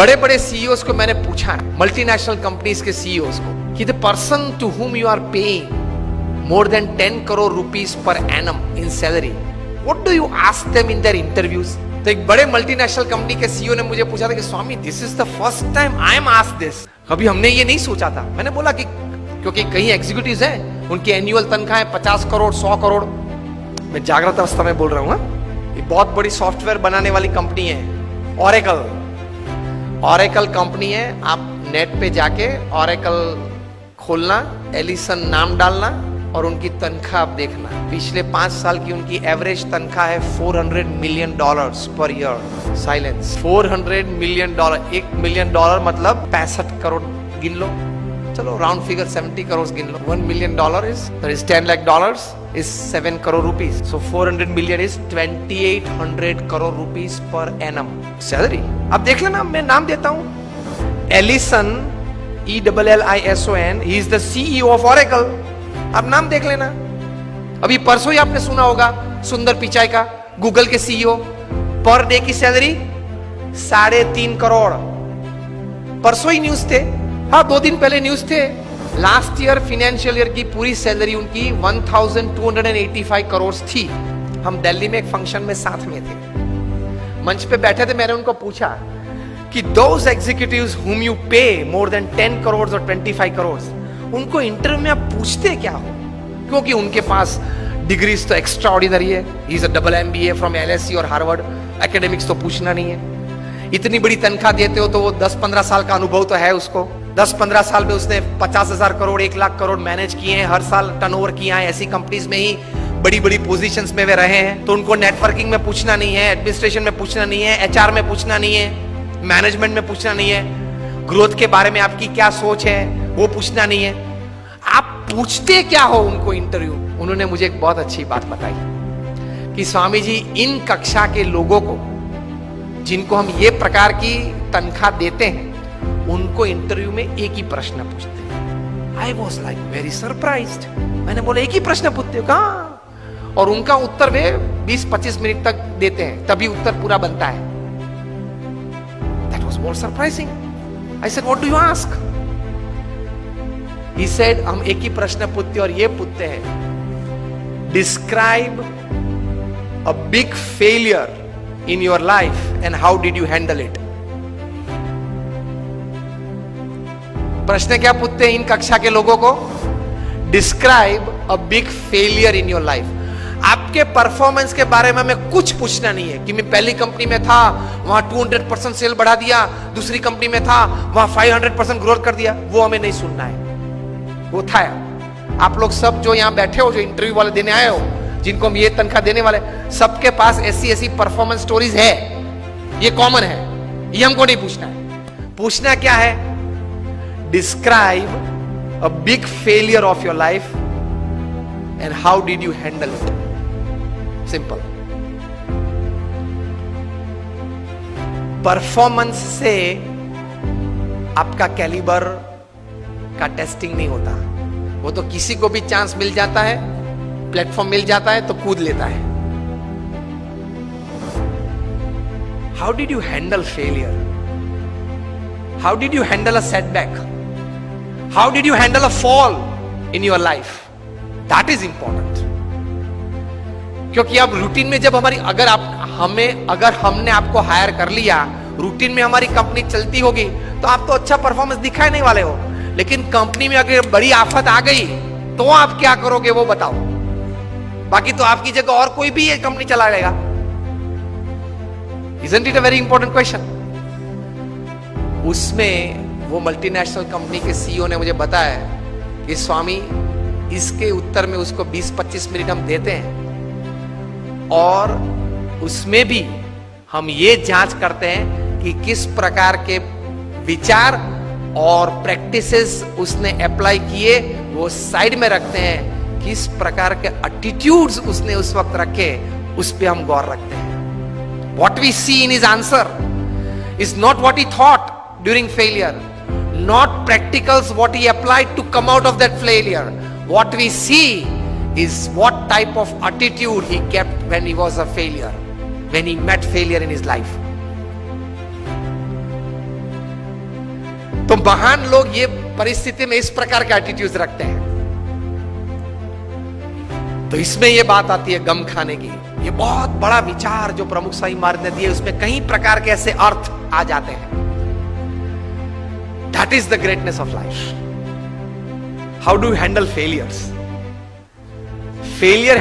बड़े बड़े सीईओज को मैंने पूछा, मल्टीनेशनल कंपनीज के सीईओज को, कि the person to whom you are paying more than 10 crore rupees per annum in salary, what do you ask them in their interviews? तो एक बड़े मल्टीनेशनल कंपनी के सीईओ ने मुझे पूछा था कि स्वामी this is the first time I am asked this, कभी हमने ये नहीं सोचा था। मैंने बोला कि क्योंकि कई एग्जीक्यूटिव्स हैं, उनकी एनुअल तनख्वाह है 50 करोड़ 100 करोड़। मैं जागृत अवस्था में बोल रहा हूँ। ये बहुत बड़ी सॉफ्टवेयर बनाने वाली कंपनी है, ऑरेकल कंपनी है। आप नेट पे जाके ऑरेकल खोलना, एलिसन नाम डालना और उनकी तनख्वाह आप देखना। पिछले 5 साल की उनकी एवरेज तनख्वाह है $400 million per year. Silence. $400 million, $1 million मतलब 65 करोड़ गिन लो, चलो राउंड फिगर 70 करोड़ गिन लो। $1 million is $10 lakh is 7 crore rupees. So 400 million is 2800 crore rupees per annum salary. अब देख लेना, मैं नाम देता हूं, Allison, ELLISON, he is the CEO of Oracle। अब नाम देख लेना। अभी परसों ही आपने सुना होगा सुंदर पिचाई का, गूगल के सीईओ, पर डे की सैलरी 3.5 करोड़। परसों ही न्यूज थे, हाँ 2 दिन पहले न्यूज थे। लास्ट ईयर फाइनेंशियल ईयर की पूरी सैलरी उनकी 1285 करोड़ थी। हम दिल्ली में एक फंक्शन में साथ में थे, मंच पे बैठे थे। मैंने उनको पूछा कि दोज एग्जीक्यूटिव्स हुम यू पे मोर देन 10 करोड़ और 25 करोड़, उनको इंटरव्यू में आप पूछते क्या हो? क्योंकि उनके पास डिग्रीज तो एक्स्ट्रा ऑर्डिनरी है। He is a double MBA from LSE और हार्वर्ड। एकेडमिक्स तो पूछना नहीं है। इतनी बड़ी तनख्वाह देते हो तो वो 10-15 साल का अनुभव तो है उसको। 10-15 साल में उसने 50,000 करोड़ 1 लाख करोड़ मैनेज किए हैं, हर साल टर्नओवर किया है। ऐसी कंपनीज में ही बड़ी बड़ी पोजीशंस में वे रहे हैं। तो उनको नेटवर्किंग में पूछना नहीं है, एडमिनिस्ट्रेशन में पूछना नहीं है, HR में पूछना नहीं है, मैनेजमेंट में पूछना नहीं है, ग्रोथ के बारे में आपकी क्या सोच है वो पूछना नहीं है। आप पूछते क्या हो उनको इंटरव्यू? उन्होंने मुझे एक बहुत अच्छी बात बताई कि स्वामी जी, इन कक्षा के लोगों को जिनको हम ये प्रकार की तनख्वाह देते हैं, उनको इंटरव्यू में एक ही प्रश्न पूछते हैं। I was like very surprised. मैंने बोला एक ही प्रश्न पूछते हो? कहाँ? और उनका उत्तर वे 20-25 मिनट तक देते हैं, तभी उत्तर पूरा बनता है। That was more surprising. I said what do you ask? He said, हम एक ही प्रश्न पूछते और ये पूछते हैं, describe a big failure in your life and how did you handle it. प्रश्न क्या पूछते हैं इन कक्षा के लोगों को? Describe a big failure in your life. आपके परफॉर्मेंस के बारे में हमें कुछ पूछना नहीं है कि मैं पहली कंपनी में था, वहां 200% सेल बढ़ा दिया, दूसरी कंपनी में था, वहां 500% ग्रोथ कर दिया। वो हमें नहीं सुनना है। वो था आप लोग सब जो यहां बैठे हो, जो इंटरव्यू वाले देने आए हो, जिनको हम ये तनख्वाह देने वाले, सबके पास ऐसी परफॉर्मेंस स्टोरीज है, ये कॉमन है, ये हमको नहीं पूछना है। पूछना क्या है? Describe a big failure of your life and how did you handle it. Simple. Performance से आपका कैलिबर का टेस्टिंग नहीं होता। वो तो किसी को भी चांस मिल जाता है, प्लेटफॉर्म मिल जाता है तो कूद लेता है। How did you handle failure? How did you handle a setback? How did you handle a fall in your life? That is important. क्योंकि अब रूटीन में जब हमारी अगर हमने आपको हायर कर लिया, रूटीन में हमारी कंपनी चलती होगी, तो आप तो अच्छा परफॉर्मेंस दिखाई नहीं वाले हो। लेकिन कंपनी में अगर बड़ी आफत आ गई तो आप क्या करोगे वो बताओ। बाकी तो आपकी जगह और कोई भी ये कंपनी चला लेगा। Isn't it a very important question? उसमें वो मल्टीनेशनल कंपनी के सीईओ ने मुझे बताया कि स्वामी, इसके उत्तर में उसको 20-25 मिनट हम देते हैं और उसमें भी हम ये जांच करते हैं कि किस प्रकार के विचार और प्रैक्टिसेस उसने अप्लाई किए, वो साइड में रखते हैं। किस प्रकार के एटीट्यूड्स उसने उस वक्त रखे, उस पे हम गौर रखते हैं। What we see in his answer is not what he thought during failure, not practicals what he applied to come out of that failure. What we see is what type of attitude he kept when he was a failure, when he met failure in his life. तो महान लोग ये परिस्थिति में इस प्रकार के attitude रखते हैं। तो इसमें ये बात आती है गम खाने की। ये बहुत बड़ा विचार जो प्रमुख स्वामी महाराज ने दिए, उसमें कई प्रकार के ऐसे अर्थ आ जाते हैं। That is the greatness of life. How do handle failures? Failure